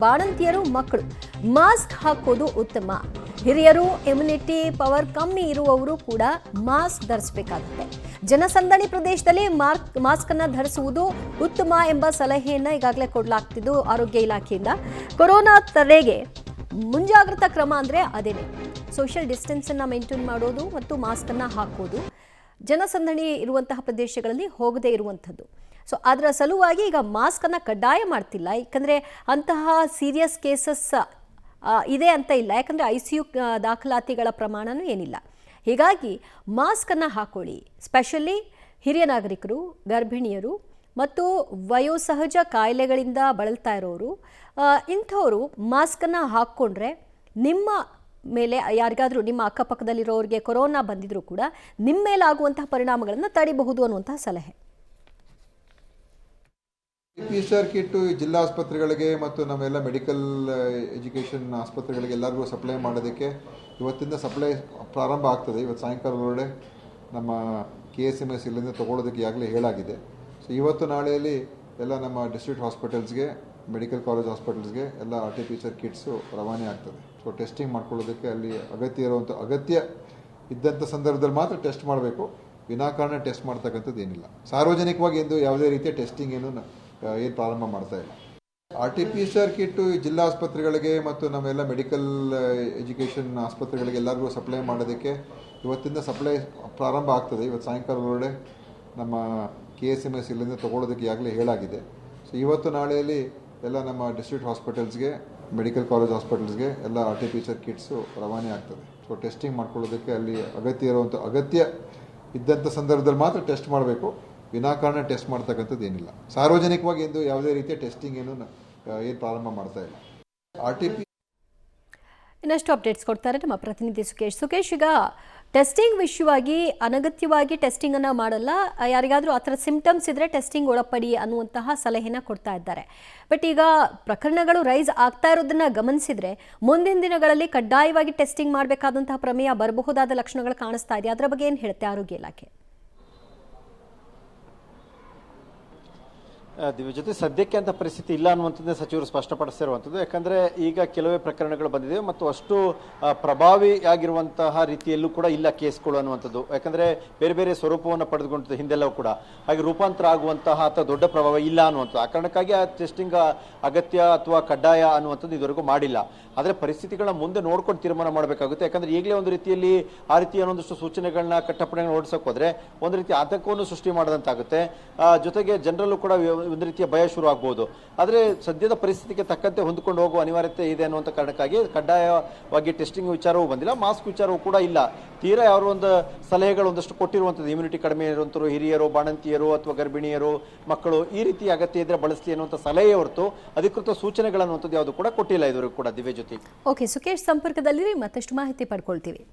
ಬಾಣಂತಿಯರು ಮಕ್ಕಳು ಮಾಸ್ಕ್ ಹಾಕೋದು ಉತ್ತಮ. ಹಿರಿಯರು, ಇಮ್ಯುನಿಟಿ ಪವರ್ ಕಮ್ಮಿ ಇರುವವರು ಕೂಡ ಮಾಸ್ಕ್ ಧರಿಸಬೇಕಾಗುತ್ತೆ. ಜನಸಂದಣಿ ಪ್ರದೇಶದಲ್ಲಿ ಮಾಸ್ಕ್ ಅನ್ನು ಧರಿಸುವುದು ಉತ್ತಮ ಎಂಬ ಸಲಹೆಯನ್ನು ಈಗಾಗಲೇ ಕೊಡಲಾಗ್ತಿದ್ದು ಆರೋಗ್ಯ ಇಲಾಖೆಯಿಂದ. ಕೊರೋನಾ ತಡೆಗೆ ಮುಂಜಾಗ್ರತಾ ಕ್ರಮ ಅಂದರೆ ಅದೇನೆ, ಸೋಷಿಯಲ್ ಡಿಸ್ಟೆನ್ಸ್ ಅನ್ನು ಮೇಂಟೈನ್ ಮಾಡೋದು ಮತ್ತು ಮಾಸ್ಕ್ ಅನ್ನು ಹಾಕೋದು, ಜನಸಂದಣಿ ಇರುವಂತಹ ಪ್ರದೇಶಗಳಲ್ಲಿ ಹೋಗದೇ ಇರುವಂಥದ್ದು. ಸೊ ಅದರ ಸಲುವಾಗಿ ಈಗ ಮಾಸ್ಕನ್ನು ಕಡ್ಡಾಯ ಮಾಡ್ತಿಲ್ಲ, ಯಾಕಂದರೆ ಅಂತಹ ಸೀರಿಯಸ್ ಕೇಸಸ್ ಇದೆ ಅಂತ ಇಲ್ಲ, ಯಾಕಂದರೆ ICU ದಾಖಲಾತಿಗಳ ಪ್ರಮಾಣನೂ ಏನಿಲ್ಲ. ಹೀಗಾಗಿ ಮಾಸ್ಕನ್ನು ಹಾಕೊಳ್ಳಿ. ಸ್ಪೆಷಲಿ ಹಿರಿಯ ನಾಗರಿಕರು, ಗರ್ಭಿಣಿಯರು ಮತ್ತು ವಯೋಸಹಜ ಕಾಯಿಲೆಗಳಿಂದ ಬಳಲ್ತಾ ಇರೋರು, ಇಂಥವರು ಮಾಸ್ಕನ್ನು ಹಾಕ್ಕೊಂಡ್ರೆ ನಿಮ್ಮ ಮೇಲೆ ಯಾರಿಗಾದರೂ, ನಿಮ್ಮ ಅಕ್ಕಪಕ್ಕದಲ್ಲಿರೋರಿಗೆ ಕೊರೋನಾ ಬಂದಿದ್ರೂ ಕೂಡ ನಿಮ್ಮ ಮೇಲಾಗುವಂತಹ ಪರಿಣಾಮಗಳನ್ನು ತಡಿಬಹುದು ಅನ್ನುವಂತಹ ಸಲಹೆ. PCR ಕಿಟ್ ಜಿಲ್ಲಾ ಆಸ್ಪತ್ರೆಗಳಿಗೆ ಮತ್ತು ನಮ್ಮೆಲ್ಲ ಮೆಡಿಕಲ್ ಎಜುಕೇಷನ್ ಆಸ್ಪತ್ರೆಗಳಿಗೆ ಎಲ್ಲರಿಗೂ ಸಪ್ಲೈ ಮಾಡೋದಕ್ಕೆ ಇವತ್ತಿಂದ ಸಪ್ಲೈ ಪ್ರಾರಂಭ ಆಗ್ತದೆ. ಇವತ್ತು ಸಾಯಂಕಾಲದೊಳಗಡೆ ನಮ್ಮ KSMS ಇಲ್ಲಿಂದ ತೊಗೊಳೋದಕ್ಕೆ ಈಗಾಗಲೇ ಹೇಳಾಗಿದೆ. ಸೊ ಇವತ್ತು ನಾಳೆಯಲ್ಲಿ ಎಲ್ಲ ನಮ್ಮ ಡಿಸ್ಟ್ರಿಕ್ಟ್ ಹಾಸ್ಪಿಟಲ್ಸ್ಗೆ, ಮೆಡಿಕಲ್ ಕಾಲೇಜ್ ಹಾಸ್ಪಿಟಲ್ಸ್ಗೆ ಎಲ್ಲ RT-PCR ಕಿಟ್ಸು ರವಾನೆ ಆಗ್ತದೆ. ಸೊ ಟೆಸ್ಟಿಂಗ್ ಮಾಡ್ಕೊಳ್ಳೋದಕ್ಕೆ ಅಲ್ಲಿ ಅಗತ್ಯ ಇದ್ದಂಥ ಸಂದರ್ಭದಲ್ಲಿ ಮಾತ್ರ ಟೆಸ್ಟ್ ಮಾಡಬೇಕು, ವಿನಾಕಾರಣ ಟೆಸ್ಟ್ ಮಾಡ್ತಕ್ಕಂಥದ್ದು ಏನಿಲ್ಲ. ಸಾರ್ವಜನಿಕವಾಗಿ ಎಂದು ಯಾವುದೇ ರೀತಿಯ ಟೆಸ್ಟಿಂಗ್ ಏನು ಪ್ರಾರಂಭ ಮಾಡ್ತಾ ಇಲ್ಲ. RT-PCR ಕಿಟ್ ಜಿಲ್ಲಾ ಆಸ್ಪತ್ರೆಗಳಿಗೆ ಮತ್ತು ನಮ್ಮೆಲ್ಲ ಮೆಡಿಕಲ್ ಎಜುಕೇಷನ್ ಆಸ್ಪತ್ರೆಗಳಿಗೆ ಎಲ್ಲರಿಗೂ ಸಪ್ಲೈ ಮಾಡೋದಕ್ಕೆ ಇವತ್ತಿಂದ ಸಪ್ಲೈ ಪ್ರಾರಂಭ ಆಗ್ತದೆ. ಇವತ್ತು ಸಾಯಂಕಾಲದೊಳಗಡೆ ನಮ್ಮ KSMS ಇಲ್ಲಿಂದ ತೊಗೊಳೋದಕ್ಕೆ ಈಗಾಗಲೇ ಹೇಳಾಗಿದೆ. ಸೊ ಇವತ್ತು ನಾಳೆಯಲ್ಲಿ ಎಲ್ಲ ನಮ್ಮ ಡಿಸ್ಟ್ರಿಕ್ಟ್ ಹಾಸ್ಪಿಟಲ್ಸ್ಗೆ, ಮೆಡಿಕಲ್ ಕಾಲೇಜ್ ಹಾಸ್ಪಿಟಲ್ಸ್ಗೆ ಎಲ್ಲ RT-PCR ಕಿಟ್ಸು ರವಾನೆ ಆಗ್ತದೆ. ಸೊ ಟೆಸ್ಟಿಂಗ್ ಮಾಡ್ಕೊಳ್ಳೋದಕ್ಕೆ ಅಲ್ಲಿ ಅಗತ್ಯ ಇದ್ದಂಥ ಸಂದರ್ಭದಲ್ಲಿ ಮಾತ್ರ ಟೆಸ್ಟ್ ಮಾಡಬೇಕು, ವಿನಾಕಾರಣ ಟೆಸ್ಟ್ ಮಾಡ್ತಕ್ಕಂಥದ್ದು ಏನಿಲ್ಲ. ಸಾರ್ವಜನಿಕವಾಗಿ ಎಂದು ಯಾವುದೇ ರೀತಿಯ ಟೆಸ್ಟಿಂಗ್ ಏನು ಪ್ರಾರಂಭ ಮಾಡ್ತಾ ಇಲ್ಲ. ಇನ್ನಷ್ಟು ಅಪ್ಡೇಟ್ಸ್ ಕೊಡ್ತಾರೆ ನಮ್ಮ ಪ್ರತಿನಿಧಿ ಸುಖೇಶ್. ಈಗ ಟೆಸ್ಟಿಂಗ್ ವಿಷಯವಾಗಿ ಅನಗತ್ಯವಾಗಿ ಟೆಸ್ಟಿಂಗ್ ಅನ್ನು ಮಾಡಲ್ಲ, ಯಾರಿಗಾದರೂ ಆ ಥರ ಸಿಂಪ್ಟಮ್ಸ್ ಇದ್ದರೆ ಟೆಸ್ಟಿಂಗ್ ಒಳಪಡಿ ಅನ್ನುವಂತಹ ಸಲಹೆನ ಕೊಡ್ತಾ ಇದ್ದಾರೆ. ಬಟ್ ಈಗ ಪ್ರಕರಣಗಳು ರೈಸ್ ಆಗ್ತಾ ಇರೋದನ್ನ ಗಮನಿಸಿದರೆ ಮುಂದಿನ ದಿನಗಳಲ್ಲಿ ಕಡ್ಡಾಯವಾಗಿ ಟೆಸ್ಟಿಂಗ್ ಮಾಡಬೇಕಾದಂತಹ ಪ್ರಮೇಯ ಬರಬಹುದಾದ ಲಕ್ಷಣಗಳು ಕಾಣಿಸ್ತಾ ಇದೆ. ಅದರ ಬಗ್ಗೆ ಏನು ಹೇಳುತ್ತೆ ಆರೋಗ್ಯ ಇಲಾಖೆ? ಜೊತೆ ಸದ್ಯಕ್ಕೆ ಅಂತ ಪರಿಸ್ಥಿತಿ ಇಲ್ಲ ಅನ್ನುವಂಥದ್ದೇ ಸಚಿವರು ಸ್ಪಷ್ಟಪಡಿಸಿರುವಂಥದ್ದು. ಯಾಕಂದರೆ ಈಗ ಕೆಲವೇ ಪ್ರಕರಣಗಳು ಬಂದಿದೆ ಮತ್ತು ಅಷ್ಟು ಪ್ರಭಾವಿಯಾಗಿರುವಂತಹ ರೀತಿಯಲ್ಲೂ ಕೂಡ ಇಲ್ಲ ಕೇಸ್ಗಳು ಅನ್ನುವಂಥದ್ದು. ಯಾಕಂದರೆ ಬೇರೆ ಬೇರೆ ಸ್ವರೂಪವನ್ನು ಪಡೆದುಕೊಂಡಿದ್ದು ಹಿಂದೆಲ್ಲವೂ ಕೂಡ, ಹಾಗೆ ರೂಪಾಂತರ ಆಗುವಂತಹ ಅಥವಾ ದೊಡ್ಡ ಪ್ರಭಾವ ಇಲ್ಲ ಅನ್ನುವಂಥದ್ದು. ಆ ಕಾರಣಕ್ಕಾಗಿ ಆ ಟೆಸ್ಟಿಂಗ್ ಅಗತ್ಯ ಅಥವಾ ಕಡ್ಡಾಯ ಅನ್ನುವಂಥದ್ದು ಇದುವರೆಗೂ ಮಾಡಿಲ್ಲ. ಆದರೆ ಪರಿಸ್ಥಿತಿಗಳನ್ನ ಮುಂದೆ ನೋಡ್ಕೊಂಡು ತೀರ್ಮಾನ ಮಾಡಬೇಕಾಗುತ್ತೆ. ಯಾಕಂದರೆ ಈಗಲೇ ಒಂದು ರೀತಿಯಲ್ಲಿ ಆ ರೀತಿಯ ಒಂದಷ್ಟು ಸೂಚನೆಗಳನ್ನ, ಕಟ್ಟಪ್ಪಣೆಗಳನ್ನ ಓಡಿಸೋಕೆ ಹೋದರೆ ಒಂದು ರೀತಿ ಆತಂಕವನ್ನು ಸೃಷ್ಟಿ ಮಾಡಿದಂತಾಗುತ್ತೆ. ಜೊತೆಗೆ ಜನರಲ್ಲೂ ಕೂಡ ಒಂದು ರೀತಿಯ ಭಯ ಶುರು ಆಗ್ಬೋದು. ಆದರೆ ಸದ್ಯದ ಪರಿಸ್ಥಿತಿಗೆ ತಕ್ಕಂತೆ ಹೊಂದಿಕೊಂಡು ಹೋಗುವ ಅನಿವಾರ್ಯತೆ ಇದೆ ಅನ್ನುವಂಥ ಕಾರಣಕ್ಕಾಗಿ ಕಡ್ಡಾಯವಾಗಿ ಟೆಸ್ಟಿಂಗ್ ವಿಚಾರವೂ ಬಂದಿಲ್ಲ, ಮಾಸ್ಕ್ ವಿಚಾರವೂ ಕೂಡ ಇಲ್ಲ. ತೀರಾ ಯಾರು ಒಂದು ಸಲಹೆಗಳು ಒಂದಷ್ಟು ಕೊಟ್ಟಿರುವಂಥದ್ದು, ಇಮ್ಯುನಿಟಿ ಕಡಿಮೆ ಇರುವಂಥವ್ರು, ಹಿರಿಯರು, ಬಾಣಂತಿಯರು ಅಥವಾ ಗರ್ಭಿಣಿಯರು, ಮಕ್ಕಳು ಈ ರೀತಿ ಅಗತ್ಯ ಇದ್ರೆ ಬಳಸಲಿ ಅನ್ನುವಂಥ ಸಲಹೆ ಹೊರತು ಅಧಿಕೃತ ಸೂಚನೆಗಳನ್ನುವಂಥದ್ದು ಯಾವುದು ಕೂಡ ಕೊಟ್ಟಿಲ್ಲ ಇದುವರೆಗೂ ಕೂಡ. ದಿವ್ಯ ಜೊತೆ ಓಕೆ ಸುಖೇಶ್, ಸಂಪರ್ಕದಲ್ಲಿ ಮತ್ತಷ್ಟು ಮಾಹಿತಿ ಪಡ್ಕೊಳ್ತೀವಿ.